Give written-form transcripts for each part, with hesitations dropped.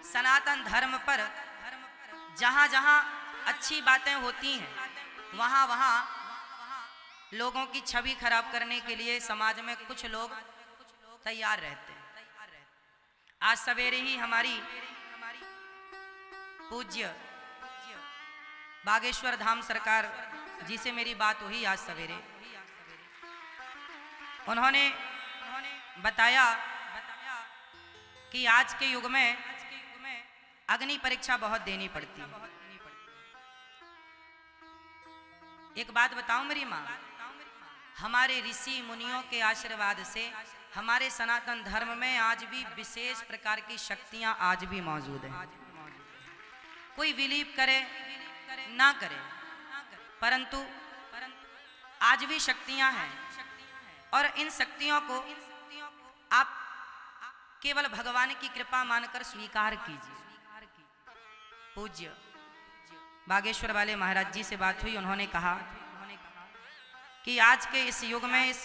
सनातन धर्म पर जहाँ जहाँ अच्छी बातें होती हैं वहाँ वहाँ लोगों की छवि खराब करने के लिए समाज में कुछ लोग तैयार रहते हैं। आज सवेरे ही हमारी पूज्य बागेश्वर धाम सरकार जी से मेरी बात हुई आज सवेरे। उन्होंने बताया कि आज के युग में अग्नि परीक्षा बहुत देनी पड़ती है। एक बात बताऊं मेरी माँ, हमारे ऋषि मुनियों के आशीर्वाद से हमारे सनातन धर्म में आज भी विशेष प्रकार की शक्तियां आज भी मौजूद हैं। कोई बिलीव करे ना करे, परंतु आज भी शक्तियां हैं और इन शक्तियों को आप केवल भगवान की कृपा मानकर स्वीकार कीजिए। पूज्य बागेश्वर वाले महाराज जी से बात हुई। उन्होंने कहा कि आज के इस युग में, इस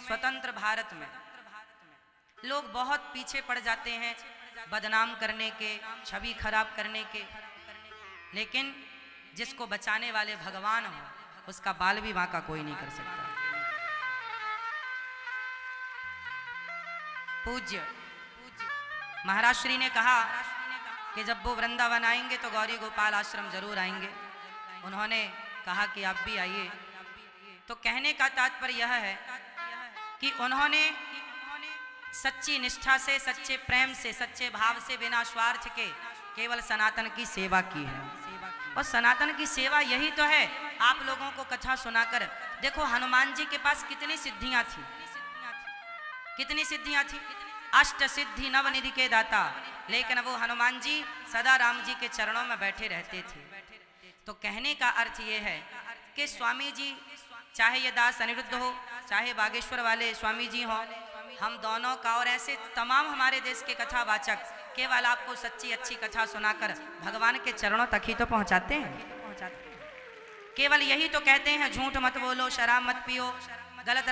स्वतंत्र भारत में लोग बहुत पीछे पड़ जाते हैं बदनाम करने के, छवि खराब करने के, लेकिन जिसको बचाने वाले भगवान हो उसका बाल भी बांका कोई नहीं कर सकता। पूज्य महाराज श्री ने कहा कि जब वो वृंदावन आएंगे तो गौरी गोपाल आश्रम जरूर आएंगे। उन्होंने कहा कि आप भी आइए। तो कहने का तात्पर्य यह है कि उन्होंने सच्ची निष्ठा से, सच्चे प्रेम से, सच्चे भाव से, बिना स्वार्थ के केवल सनातन की सेवा की है। और सनातन की सेवा यही तो है। आप लोगों को कथा सुनाकर देखो, हनुमान जी के पास कितनी सिद्धियां थी, कितनी सिद्धियां थी। अष्ट सिद्धि नवनिधि के दाता, लेकिन वो हनुमान जी सदा राम जी के चरणों में बैठे रहते थे। तो कहने का अर्थ ये है कि स्वामी जी, चाहे ये दास अनिरुद्ध हो, चाहे बागेश्वर वाले स्वामी जी हो, हम दोनों का और ऐसे तमाम हमारे देश के कथावाचक केवल आपको सच्ची अच्छी कथा सुनाकर भगवान के चरणों तक ही तो पहुंचाते हैं। केवल यही तो कहते हैं, झूठ मत बोलो, शराब मत पियो, गलत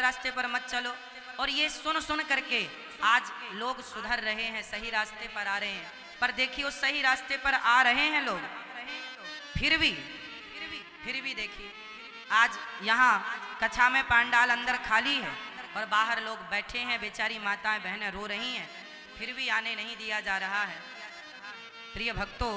रास्ते पर मत चलो। और ये सुन सुन करके आज लोग सुधर रहे हैं, सही रास्ते पर आ रहे हैं। पर देखिए, उस सही रास्ते पर आ रहे हैं लोग, फिर भी देखिए आज यहाँ कथा में पांडाल अंदर खाली है और बाहर लोग बैठे हैं, बेचारी माताएं बहनें रो रही हैं, फिर भी आने नहीं दिया जा रहा है। प्रिय भक्तों,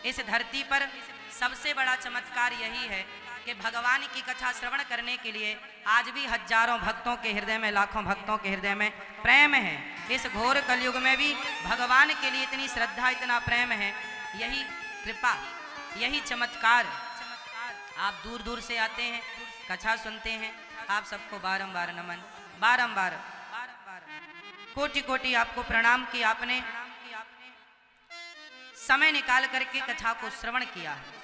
इस धरती पर सबसे बड़ा चमत्कार यही है कि भगवान की कथा श्रवण करने के लिए आज भी हजारों भक्तों के हृदय में, लाखों भक्तों के हृदय में प्रेम है। इस घोर कलयुग में भी भगवान के लिए इतनी श्रद्धा, इतना प्रेम है। यही कृपा, यही चमत्कार। आप दूर दूर से आते हैं, कथा सुनते हैं। आप सबको बारंबार नमन, बारंबार कोटि कोटि आपको प्रणाम कि आपने समय निकाल करके कथा को श्रवण किया है।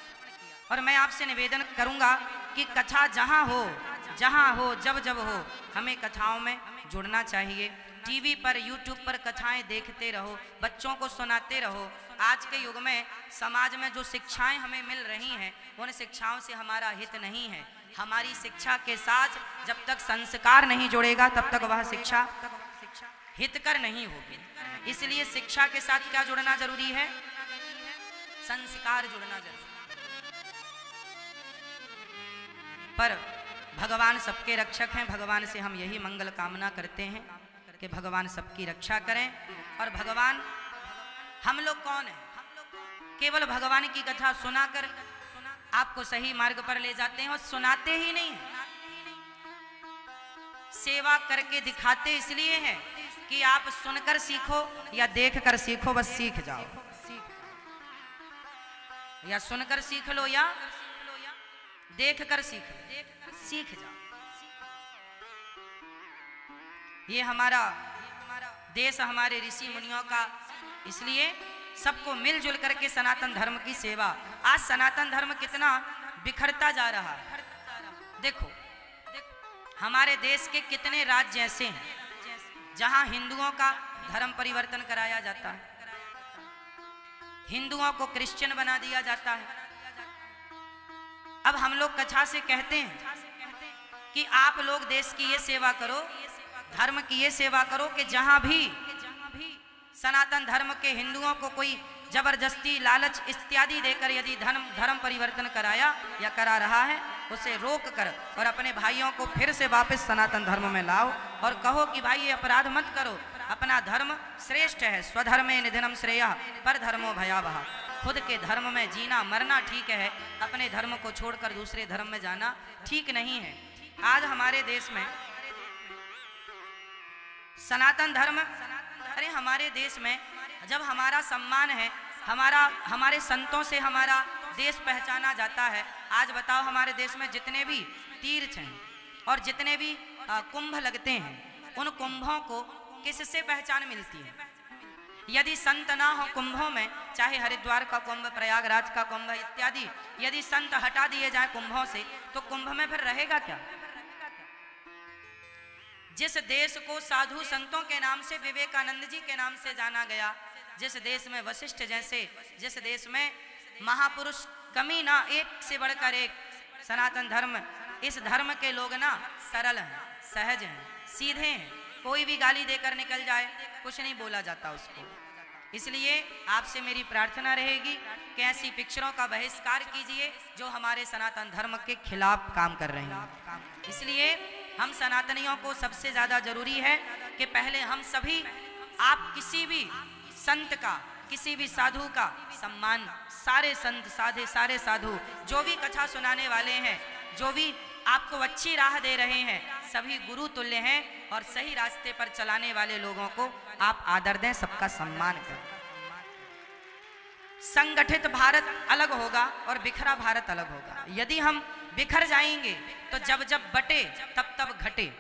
और मैं आपसे निवेदन करूंगा कि कथा जहां हो, जब जब हो, हमें कथाओं में जुड़ना चाहिए। टीवी पर, यूट्यूब पर कथाएं देखते रहो, बच्चों को सुनाते रहो। आज के युग में समाज में जो शिक्षाएं हमें मिल रही हैं, उन शिक्षाओं से हमारा हित नहीं है। हमारी शिक्षा के साथ जब तक संस्कार नहीं जुड़ेगा, तब तक वह शिक्षा हितकर नहीं होगी। इसलिए शिक्षा के साथ क्या जुड़ना जरूरी है? संस्कार जुड़ना जरूरी। पर भगवान सबके रक्षक हैं। भगवान से हम यही मंगल कामना करते हैं कि भगवान सबकी रक्षा करें। और भगवान, हम लोग कौन हैं? केवल भगवान की कथा सुनाकर आपको सही मार्ग पर ले जाते हैं और सुनाते ही नहीं हैं, सेवा करके दिखाते इसलिए हैं कि आप सुनकर सीखो या देखकर सीखो, बस सीख जाओ। या सुनकर सीख लो या देखकर सीख जाओ। ये हमारा देश हमारे ऋषि मुनियों का, इसलिए सबको मिलजुल करके सनातन धर्म की सेवा। आज सनातन धर्म कितना बिखरता जा रहा है। देखो, हमारे देश के कितने राज्य ऐसे हैं जहां हिंदुओं का धर्म परिवर्तन कराया जाता है, हिंदुओं को क्रिश्चियन बना दिया जाता है। अब हम लोग कथा से कहते हैं कि आप लोग देश की ये सेवा करो, धर्म की ये सेवा करो कि जहां भी सनातन धर्म के हिंदुओं को कोई जबरदस्ती लालच इत्यादि देकर यदि धर्म परिवर्तन कराया या करा रहा है, उसे रोक कर और अपने भाइयों को फिर से वापस सनातन धर्म में लाओ और कहो कि भाई ये अपराध मत करो, अपना धर्म श्रेष्ठ है। स्वधर्मे निधनम श्रेयः पर धर्मो भयावह। खुद के धर्म में जीना मरना ठीक है, अपने धर्म को छोड़कर दूसरे धर्म में जाना ठीक नहीं है। आज हमारे देश में सनातन धर्म, अरे हमारे देश में जब हमारा सम्मान है, हमारे संतों से हमारा देश पहचाना जाता है। आज बताओ हमारे देश में जितने भी तीर्थ हैं और जितने भी कुंभ लगते हैं, उन कुंभों को किससे पहचान मिलती है? यदि संत ना हो कुंभों में, चाहे हरिद्वार का कुंभ, प्रयागराज का कुंभ इत्यादि, यदि संत हटा दिए जाए कुंभों से, तो कुंभ में फिर रहेगा क्या? जिस देश को साधु संतों के नाम से, विवेकानंद जी के नाम से जाना गया, जिस देश में वशिष्ठ जैसे, जिस देश में महापुरुष कमी ना एक से बढ़कर एक, सनातन धर्म, इस धर्म के लोग ना सरल हैं, सहज हैं, सीधे हैं। कोई भी गाली देकर निकल जाए, कुछ नहीं बोला जाता उसको। इसलिए आपसे मेरी प्रार्थना रहेगी कि ऐसी पिक्चरों का बहिष्कार कीजिए जो हमारे सनातन धर्म के खिलाफ काम कर रहे हैं। इसलिए हम सनातनियों को सबसे ज़्यादा जरूरी है कि पहले हम सभी, आप किसी भी संत का, किसी भी साधु का सम्मान, सारे संत साधे, सारे साधु जो भी कथा सुनाने वाले हैं, जो भी आपको अच्छी राह दे रहे हैं, सभी गुरु तुल्य हैं और सही रास्ते पर चलाने वाले लोगों को आप आदर दें, सबका सम्मान करें। संगठित भारत अलग होगा और बिखरा भारत अलग होगा। यदि हम बिखर जाएंगे तो जब जब बटे तब तब घटे।